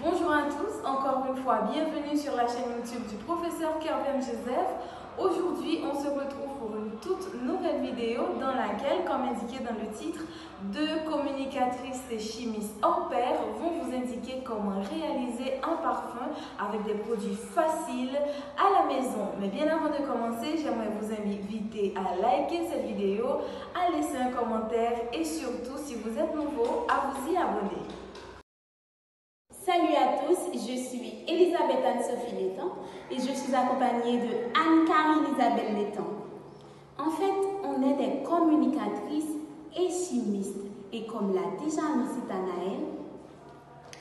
Bonjour à tous, encore une fois, bienvenue sur la chaîne YouTube du professeur Kervin Joseph. Aujourd'hui, on se retrouve pour une toute nouvelle vidéo dans laquelle, comme indiqué dans le titre, deux communicatrices et chimistes hors pair vont vous indiquer comment réaliser un parfum avec des produits faciles à la maison. Mais bien avant de commencer, j'aimerais vous inviter à liker cette vidéo, à laisser un commentaire et surtout, si vous êtes nouveau, à vous y abonner. Salut à tous, je suis Elisabeth Anne-Sophie Létang et je suis accompagnée de Anne-Karine Isabelle Létang. En fait, on est des communicatrices et chimistes et comme l'a déjà annoncé Anaëlle,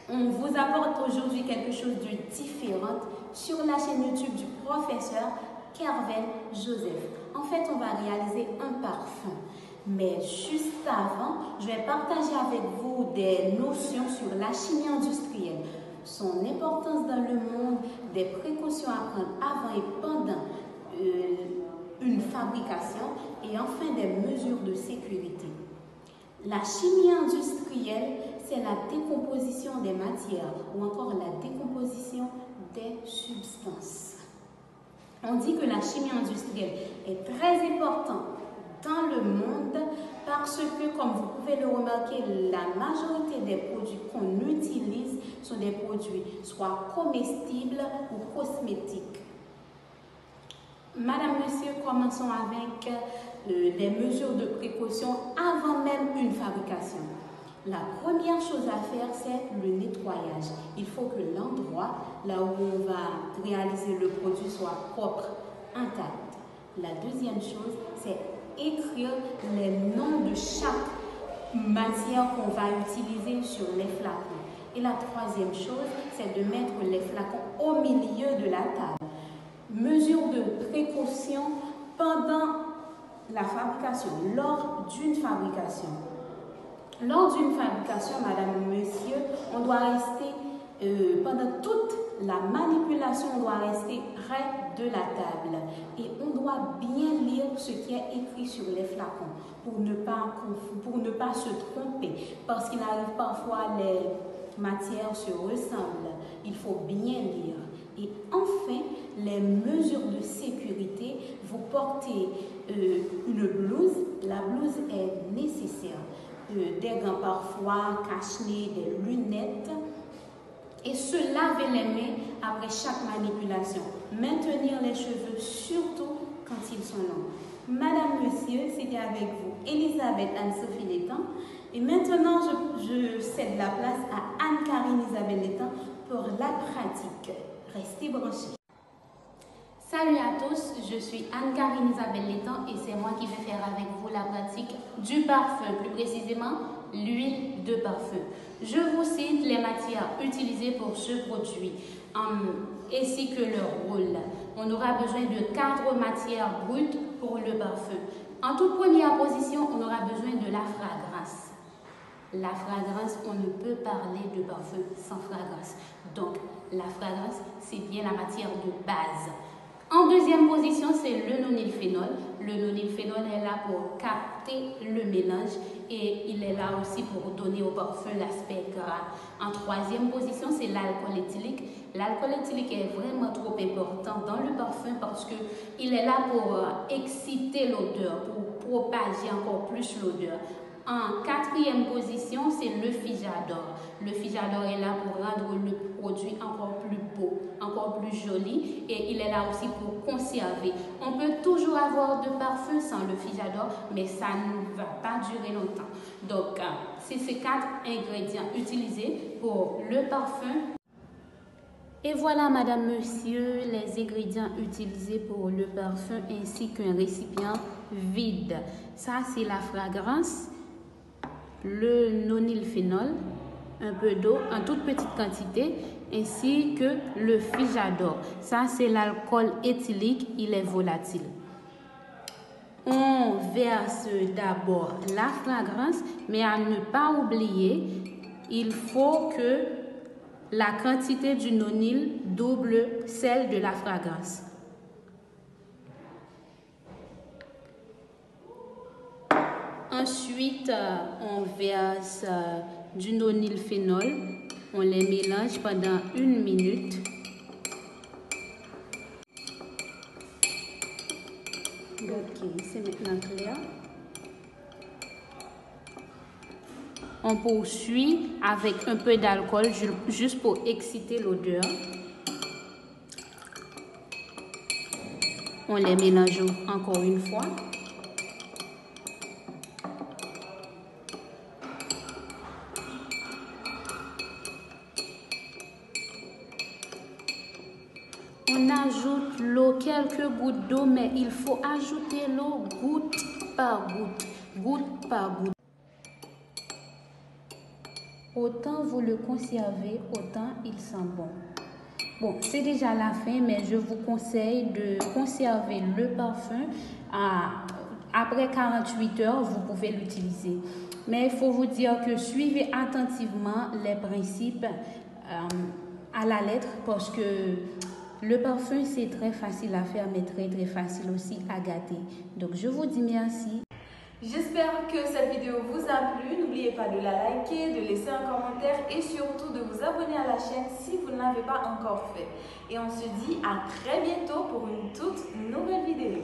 on vous apporte aujourd'hui quelque chose de différent sur la chaîne YouTube du professeur Kervin Joseph. En fait, on va réaliser un parfum. Mais juste avant, je vais partager avec vous des notions sur la chimie industrielle, son importance dans le monde, des précautions à prendre avant et pendant une fabrication et enfin des mesures de sécurité. La chimie industrielle, c'est la décomposition des matières ou encore la décomposition des substances. On dit que la chimie industrielle est très importante dans le monde parce que, comme vous pouvez le remarquer, la majorité des produits qu'on utilise sont des produits soit comestibles ou cosmétiques. Madame, Monsieur, commençons avec des mesures de précaution avant même une fabrication. La première chose à faire, c'est le nettoyage. Il faut que l'endroit, là où on va réaliser le produit, soit propre, intact. La deuxième chose, c'est écrire les noms de chaque matière qu'on va utiliser sur les flacons. Et la troisième chose, c'est de mettre les flacons au milieu de la table. Mesure de précaution pendant la fabrication, lors d'une fabrication. Lors d'une fabrication, madame, monsieur, on doit rester, pendant toute la manipulation, on doit rester près de la table. Et on doit bien lire ce qui est écrit sur les flacons pour ne pas se tromper. Parce qu'il arrive parfois, les matières se ressemblent. Il faut bien lire. Et enfin, les mesures de sécurité, vous portez une blouse. La blouse est nécessaire. Des gants parfois, cache-nez, des lunettes et se laver les mains après chaque manipulation. Maintenir les cheveux surtout quand ils sont longs. Madame, Monsieur, c'était avec vous Elisabeth Anne-Sophie Létang et maintenant je cède la place à Anne-Karine Isabelle Létang pour la pratique. Restez branchés. Salut à tous, je suis Anne-Karine Isabelle Létang et c'est moi qui vais faire avec vous la pratique du parfum, plus précisément l'huile de parfum. Je vous cite les matières utilisées pour ce produit ainsi que leur rôle. On aura besoin de 4 matières brutes pour le parfum. En toute première position, on aura besoin de la fragrance. La fragrance, on ne peut parler de parfum sans fragrance. Donc, la fragrance, c'est bien la matière de base. En deuxième position, c'est le nonylphénol. Le nonylphénol est là pour capter le mélange et il est là aussi pour donner au parfum l'aspect gras. En troisième position, c'est l'alcool éthylique. L'alcool éthylique est vraiment trop important dans le parfum parce qu'il est là pour exciter l'odeur, pour propager encore plus l'odeur. En quatrième position, c'est le fijador. Le fijador est là pour rendre le produit encore plus beau, encore plus joli et il est là aussi pour conserver. On peut toujours avoir de parfum sans le fijador, mais ça ne va pas durer longtemps. Donc, c'est ces 4 ingrédients utilisés pour le parfum. Et voilà, madame, monsieur, les ingrédients utilisés pour le parfum ainsi qu'un récipient vide. Ça, c'est la fragrance, le nonylphénol, un peu d'eau en toute petite quantité, ainsi que le fijador. Ça, c'est l'alcool éthylique, il est volatile. On verse d'abord la fragrance, mais à ne pas oublier, il faut que la quantité du nonyle double celle de la fragrance. Ensuite, on verse du nonylphénol On les mélange pendant 1 minute. Ok, c'est maintenant clair. On poursuit avec un peu d'alcool juste pour exciter l'odeur. On les mélange encore une fois. On ajoute l'eau, quelques gouttes d'eau, mais il faut ajouter l'eau goutte par goutte. Autant vous le conservez, autant il sent bon. Bon, c'est déjà la fin, mais je vous conseille de conserver le parfum. Après 48 heures, vous pouvez l'utiliser. Mais il faut vous dire que suivez attentivement les principes à la lettre parce que le parfum, c'est très facile à faire, mais très facile aussi à gâter. Donc, je vous dis merci. J'espère que cette vidéo vous a plu. N'oubliez pas de la liker, de laisser un commentaire et surtout de vous abonner à la chaîne si vous ne l'avez pas encore fait. Et on se dit à très bientôt pour une toute nouvelle vidéo.